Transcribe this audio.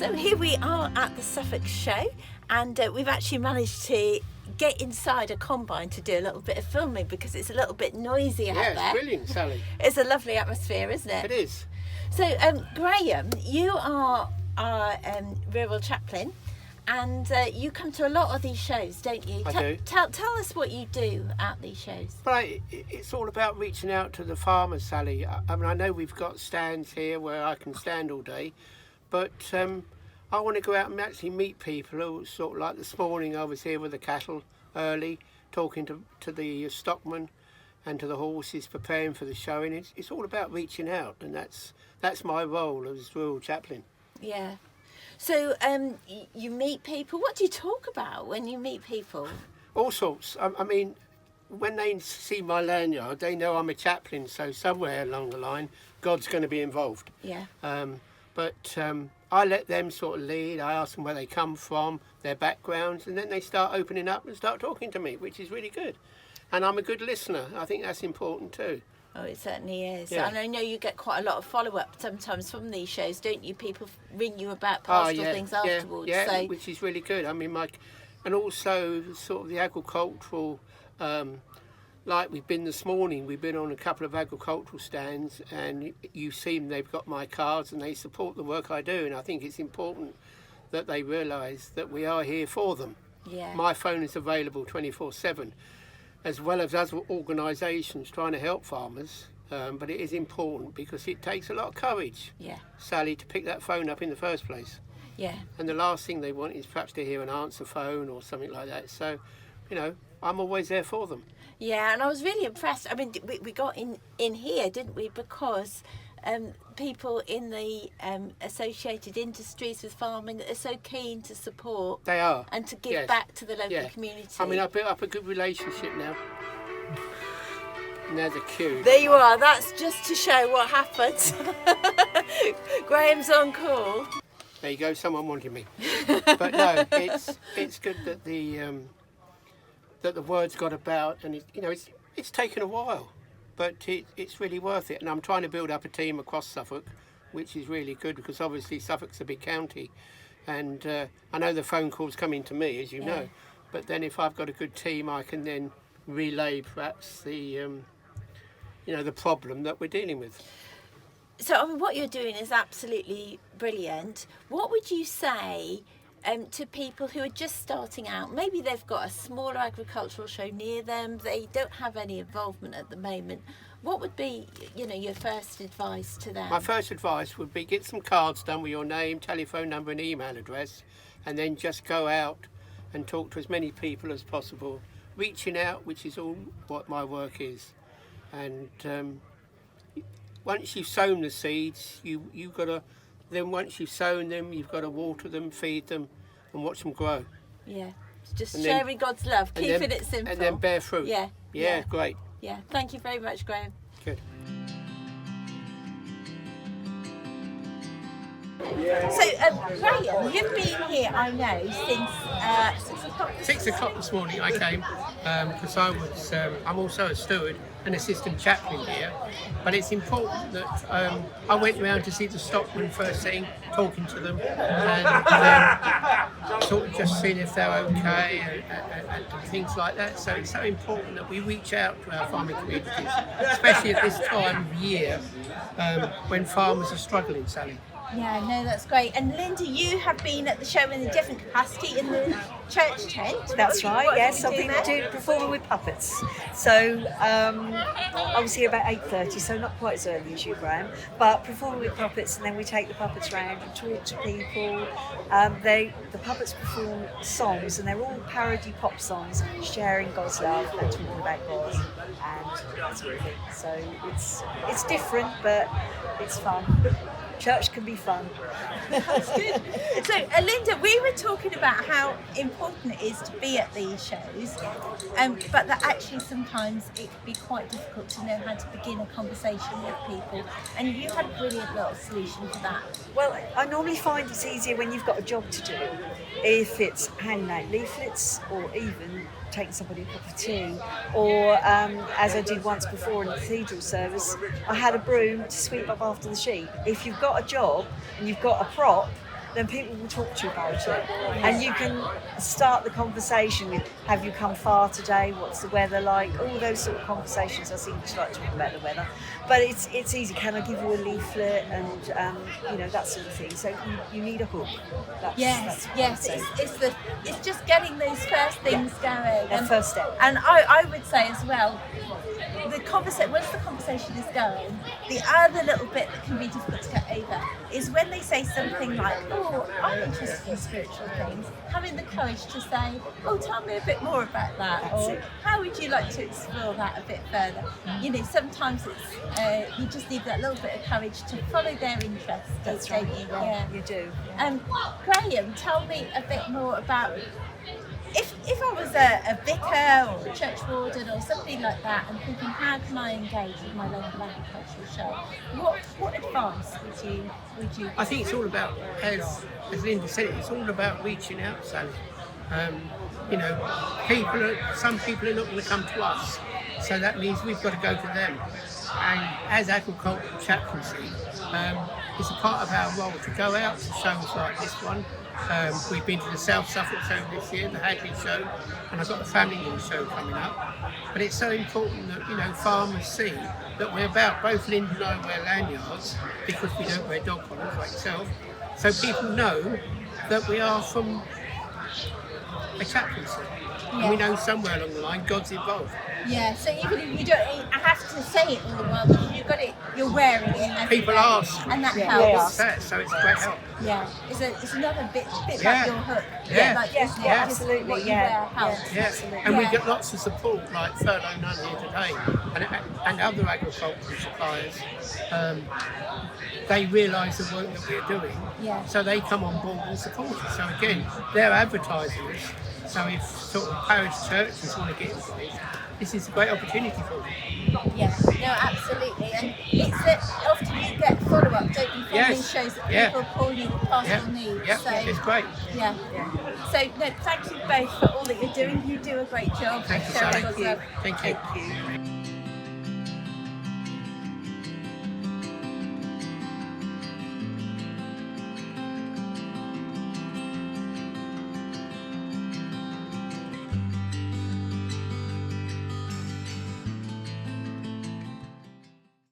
So here we are at the Suffolk Show, and we've actually managed to get inside a combine to do a little bit of filming because it's a little bit noisy out there. Yeah, it's brilliant, Sally. It's a lovely atmosphere, isn't it? It is. So, Graham, you are our rural chaplain, and you come to a lot of these shows, don't you? I do. Tell us what you do at these shows. But it's all about reaching out to the farmers, Sally. I mean, I know we've got stands here where I can stand all day, but I want to go out and actually meet people. Who, sort of like this morning, I was here with the cattle early, talking to the stockmen and to the horses, preparing for the showing. It's all about reaching out, and that's my role as rural chaplain. Yeah. So you meet people. What do you talk about when you meet people? All sorts. I mean, when they see my lanyard, they know I'm a chaplain, so somewhere along the line, God's going to be involved. Yeah. But I let them sort of lead. I ask them where they come from, their backgrounds, and then they start opening up and start talking to me, which is really good. And I'm a good listener. I think that's important too. Oh, it certainly is. Yeah. And I know you get quite a lot of follow-up sometimes from these shows, don't you? People ring you about pastoral things afterwards. Yeah, so. Which is really good. I mean, and also sort of the agricultural, like we've been this morning, we've been on a couple of agricultural stands, and you've seen they've got my cards and they support the work I do, and I think it's important that they realise that we are here for them. Yeah. My phone is available 24/7. As well as other organisations trying to help farmers, but it is important because it takes a lot of courage, Sally, to pick that phone up in the first place. Yeah. And the last thing they want is perhaps to hear an answer phone or something like that. So, I'm always there for them. Yeah, and I was really impressed. I mean, we got in here, didn't we? Because people in the associated industries with farming are so keen to support. They are. And to give back to the local community. I mean, I've built up a good relationship now. And there's a queue. There you are. That's just to show what happens. Graham's on call. There you go. Someone wanted me. But no, it's good that the word's got about, and it's taken a while. But it's really worth it, and I'm trying to build up a team across Suffolk, which is really good because obviously Suffolk's a big county, and I know the phone calls coming to me, as you know, but then if I've got a good team, I can then relay perhaps the the problem that we're dealing with. So I mean, what you're doing is absolutely brilliant. What would you say to people who are just starting out? Maybe they've got a smaller agricultural show near them, they don't have any involvement at the moment. What would be, your first advice to them? My first advice would be get some cards done with your name, telephone number and email address, and then just go out and talk to as many people as possible. Reaching out, which is all what my work is. And once you've sown the seeds, you've got to... Then once you've sown them, you've got to water them, feed them, and watch them grow. Yeah, just sharing God's love, keeping it simple. And then bear fruit. Yeah, great. Yeah, thank you very much, Graham. Good. So, Graham, you've been here, I know, since 6 o'clock. 6 o'clock this morning I came because I'm also a steward and assistant chaplain here, but it's important that I went around to see the stockmen first thing, talking to them, and then sort of just seeing if they're okay and things like that. So it's so important that we reach out to our farming communities, especially at this time of year when farmers are struggling, Sally. Yeah, no, that's great. And Linda, you have been at the show in a different capacity in the church tent. That's right, yes. I've been performing with puppets. So I was here about 8:30, so not quite as early as you, Graham, but performing with puppets, and then we take the puppets around and talk to people. The puppets perform songs, and they're all parody pop songs, sharing God's love and talking about God and that sort of thing. So it's different, but it's fun. Church can be fun. That's good. So, Linda, we were talking about how important it is to be at these shows, but that actually sometimes it can be quite difficult to know how to begin a conversation with people. And you had a brilliant little solution for that. Well, I normally find it's easier when you've got a job to do. If it's handing out leaflets or even taking somebody a cup of tea, or as I did once before in the cathedral service, I had a broom to sweep up after the sheep. If you've got a job and you've got a prop, then people will talk to you about it. And you can start the conversation with, have you come far today? What's the weather like? All those sort of conversations. I seem to like talking about the weather. But it's easy. Can I give you a leaflet? And, that sort of thing. So you need a hook. Yes. It's just getting those first things going. That first step. And I would say as well, once the conversation is going, the other little bit that can be difficult to get over is when they say something like, oh, I'm interested in spiritual things, having the courage to say, oh, tell me a bit more about that. That's or it. how would you like to explore that a bit further? Sometimes it's you just need that little bit of courage to follow their interest. That's don't right. you? Yeah, you do. Graham, tell me a bit more about if I was a vicar or a church warden or something like that, and thinking, how can I engage with my local agricultural show? What advice would you? I think it's all about, as Linda said, it's all about reaching out, Sally. Some people are not going to come to us, so that means we've got to go to them. And as agricultural chaplaincy, it's a part of our role to go out to shows like this one. We've been to the South Suffolk Show this year, the Hadley Show, and I've got the Family News Show coming up. But it's so important that farmers see that we're about, both Linda and I wear lanyards because we don't wear dog collars like yourself, so people know that we are from a chaplaincy. And we know somewhere along the line God's involved. Yeah, so even if you don't have to say it all the while, because you've got it, you're wearing it. And people ask. And that Yeah, helps. What's that? So it's great help. Yeah, it's another bit like Yeah. your hook. Yeah. Absolutely. What you wear helps. Yeah, Absolutely. and we Yeah. get lots of support, like Furlough None here today, and other agricultural suppliers. They realise the work that we're doing, so they come on board and support us. So again, they're advertising us. So if sort of parish churches want to get into this is a great opportunity for them. Yeah, no, absolutely. And it's that often you get follow-up, don't you, from these shows that people call you pastoral needs. Yeah, So, it's great. yeah. So, no, thank you both for all that you're doing. You do a great job. Thank you, Sharing Sally. as well. Thank you. Thank you.